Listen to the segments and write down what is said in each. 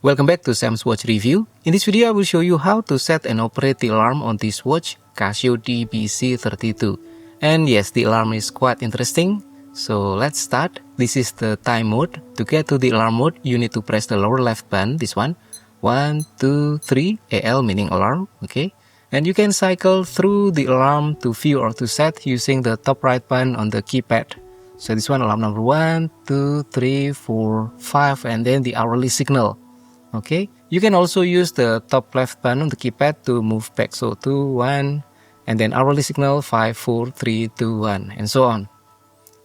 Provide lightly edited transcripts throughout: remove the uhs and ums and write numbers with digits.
Welcome back to Sam's Watch Review. In this video, I will show you how to set and operate the alarm on this watch, Casio DBC-32. And yes, the alarm is quite interesting. So let's start. This is the time mode. To get to the alarm mode, you need to press the lower left button, this one. 1, 2, 3, AL meaning alarm, okay? And you can cycle through the alarm to view or to set using the top right button on the keypad. So this one, alarm number 1, 2, 3, 4, 5, and then the hourly signal. Okay, you can also use the top left button on the keypad to move back. So 2, 1, and then hourly signal 5, 4, 3, 2, 1, and so on.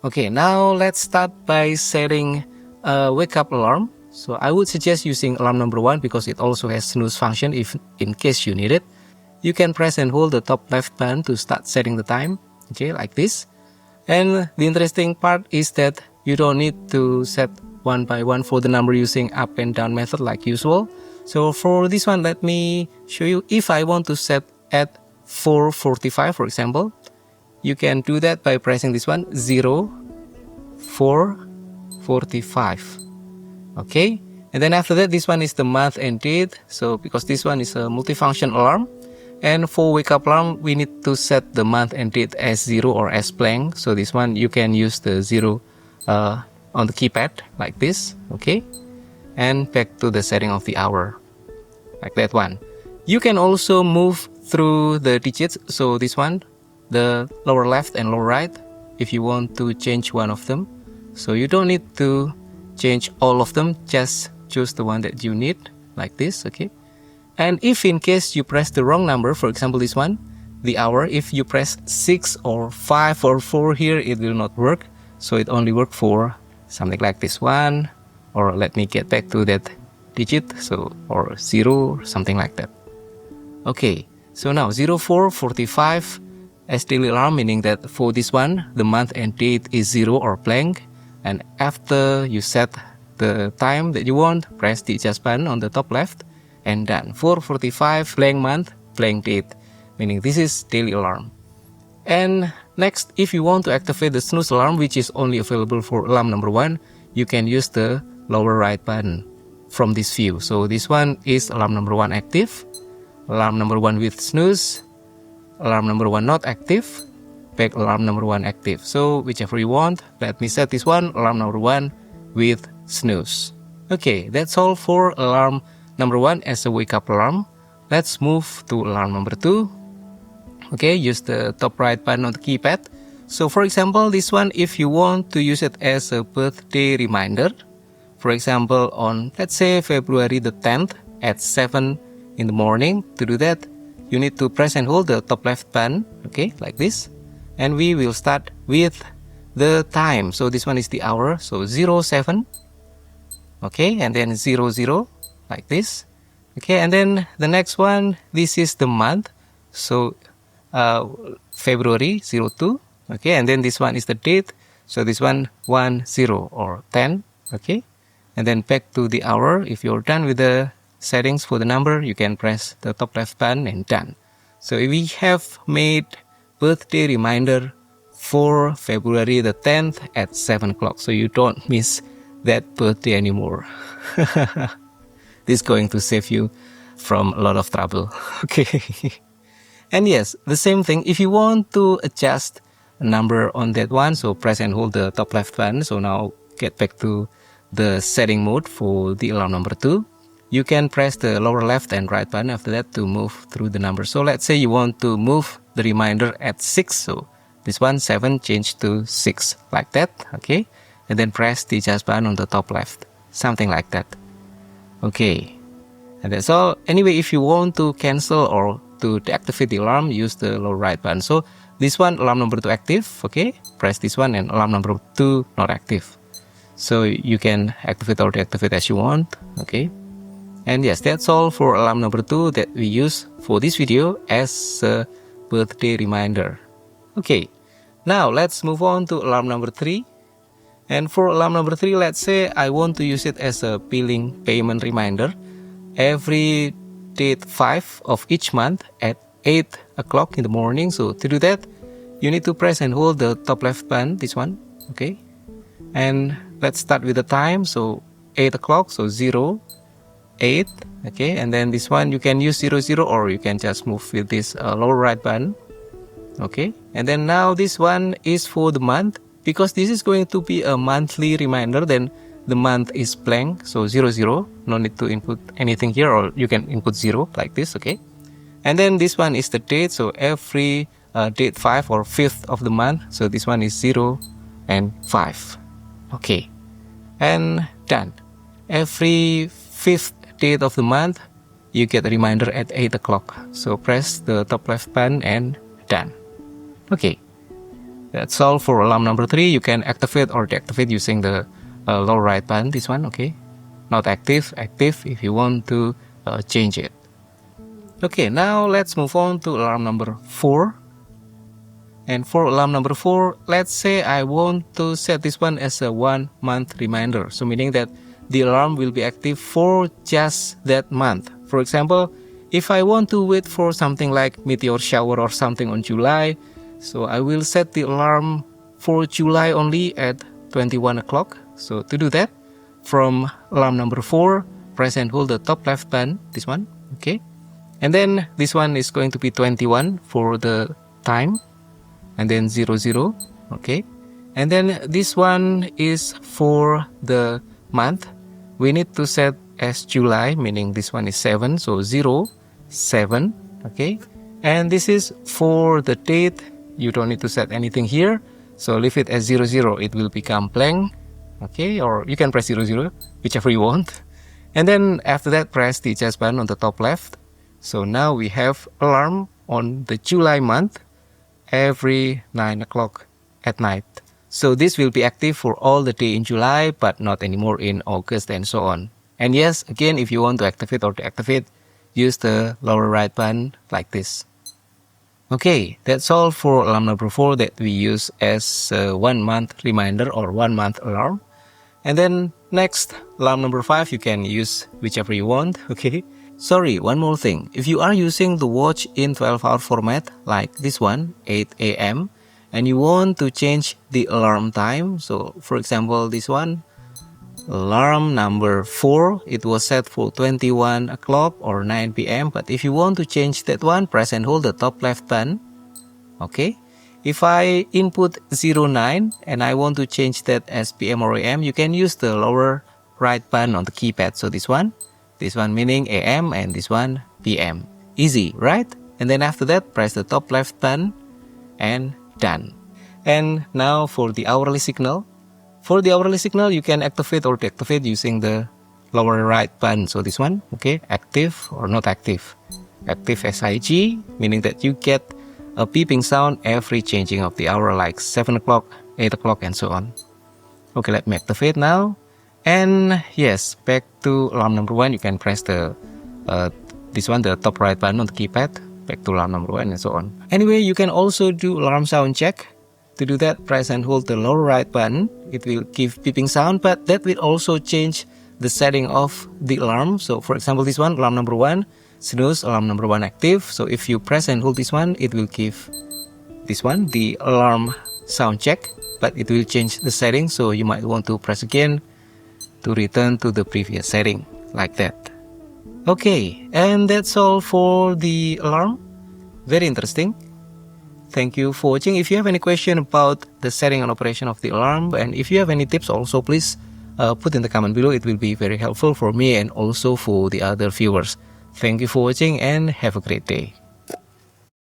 Okay, now let's start by setting a wake up alarm. So I would suggest using alarm number 1 because it also has snooze function if in case you need it. You can press and hold the top left button to start setting the time, okay, like this. And the interesting part is that you don't need to set one by one for the number using up and down method like usual. So for this one, let me show you. If I want to set at 4:45, for example, you can do that by pressing this one, 0, 4, 45. Okay, and then after that, this one is the month and date. So because this one is a multifunction alarm, and for wake up alarm, we need to set the month and date as 0 or as blank. So this one, you can use the 0 on the keypad like this, okay, and back to the setting of the hour like that one. You can also move through the digits, so this one, the lower left and lower right, if you want to change one of them. So you don't need to change all of them, just choose the one that you need like this, okay. And if in case you press the wrong number, for example this one, the hour, if you press 6 or 5 or 4 here, it will not work. So it only works for something like this one, or let me get back to that digit, so or 0, something like that. Okay, so now 04:45 as daily alarm, meaning that for this one the month and date is 0 or blank, and after you set the time that you want, press the adjust button on the top left and done. 4:45 blank month blank date, meaning this is daily alarm. And next, if you want to activate the snooze alarm, which is only available for alarm number 1, you can use the lower right button from this view. So this one is alarm number 1 active, alarm number 1 with snooze, alarm number 1 not active, back alarm number 1 active. So whichever you want, let me set this one, alarm number 1 with snooze. Okay, that's all for alarm number 1 as a wake up alarm. Let's move to alarm number 2. Okay, use the top right button on the keypad. So for example, this one, if you want to use it as a birthday reminder, for example, on, let's say, February the 10th at 7 in the morning, to do that, you need to press and hold the top left button, okay, like this. And we will start with the time. So this one is the hour, so 07, okay, and then 00, like this. Okay, and then the next one, this is the month, so February 02, okay, and then this one is the date, so this one 10 or 10, okay, and then back to the hour. If you're done with the settings for the number, you can press the top left button and done. So we have made birthday reminder for February the 10th at 7 o'clock, so you don't miss that birthday anymore. This is going to save you from a lot of trouble. Okay. And yes, the same thing, if you want to adjust a number on that one, so press and hold the top left button. So now get back to the setting mode for the alarm number 2. You can press the lower left and right button after that to move through the number. So let's say you want to move the reminder at 6. So this one, 7, change to 6, like that, okay? And then press the adjust button on the top left, something like that. Okay, and that's all. Anyway, if you want to cancel or to deactivate the alarm, use the lower right button. So this one, alarm number 2 active, okay, press this one, and alarm number 2 not active. So you can activate or deactivate as you want, okay. And yes, that's all for alarm number 2 that we use for this video as a birthday reminder. Okay, now let's move on to alarm number 3. And for alarm number 3, let's say I want to use it as a billing payment reminder every date 5 of each month at 8 o'clock in the morning. So to do that, you need to press and hold the top left button, this one, okay. And let's start with the time, so 8 o'clock, so 0, 8. Okay, and then this one you can use 00, or you can just move with this lower right button. Okay, and then now this one is for the month. Because this is going to be a monthly reminder, then the month is blank, so 00, no need to input anything here, or you can input 0 like this. Okay, and then this one is the date, so every date 5 or 5th of the month, so this one is 0 and 5. Okay, and done. Every 5th date of the month you get a reminder at 8 o'clock, so press the top left button and done. Okay, that's all for alarm number 3. You can activate or deactivate using the lower right button, this one. Okay, not active, active if you want to change it. Okay, now let's move on to alarm number 4. And for alarm number 4, let's say I want to set this one as a 1 month reminder, so meaning that the alarm will be active for just that month. For example, if I want to wait for something like meteor shower or something on July, so I will set the alarm for July only at 21 o'clock. So to do that, from alarm number 4, press and hold the top left button, this one. Okay, and then this one is going to be 21 for the time, and then 00. Okay, and then this one is for the month. We need to set as July, meaning this one is 7, so 0, 7. Okay, and this is for the date. You don't need to set anything here, so leave it as 00. It will become blank. Okay, or you can press 00, whichever you want. And then after that, press the adjust button on the top left. So now we have alarm on the July month every 9 o'clock at night. So this will be active for all the day in July, but not anymore in August and so on. And yes, again, if you want to activate or deactivate, use the lower right button like this. Okay, that's all for alarm number 4 that we use as a 1 month reminder or 1 month alarm. And then next, alarm number 5, you can use whichever you want. Okay, sorry, one more thing. If you are using the watch in 12-hour format like this one, 8 AM, and you want to change the alarm time, so for example this one, alarm number 4, it was set for 21 o'clock or 9 PM, but if you want to change that one, press and hold the top left button. Okay, if I input 09 and I want to change that as PM or AM, you can use the lower right button on the keypad. So this one meaning AM, and this one PM. Easy, right? And then after that, press the top left button and done. And now for the hourly signal. For the hourly signal, you can activate or deactivate using the lower right button. So this one, okay, active or not active. Active SIG, meaning that you get a beeping sound every changing of the hour, like 7 o'clock, 8 o'clock, and so on. Okay, let me activate now. And yes, back to alarm number 1, you can press the this one, the top right button on the keypad, back to alarm number 1 and so on. Anyway, you can also do alarm sound check. To do that, press and hold the lower right button. It will give beeping sound, but that will also change the setting of the alarm. So for example, this one, alarm number 1, snooze, alarm number 1 active. So if you press and hold this one, it will give this one, the alarm sound check, but it will change the setting. So you might want to press again to return to the previous setting, like that. Okay, and that's all for the alarm. Very interesting. Thank you for watching. If you have any question about the setting and operation of the alarm, and if you have any tips also, please put in the comment below. It will be very helpful for me and also for the other viewers. Thank you for watching and have a great day.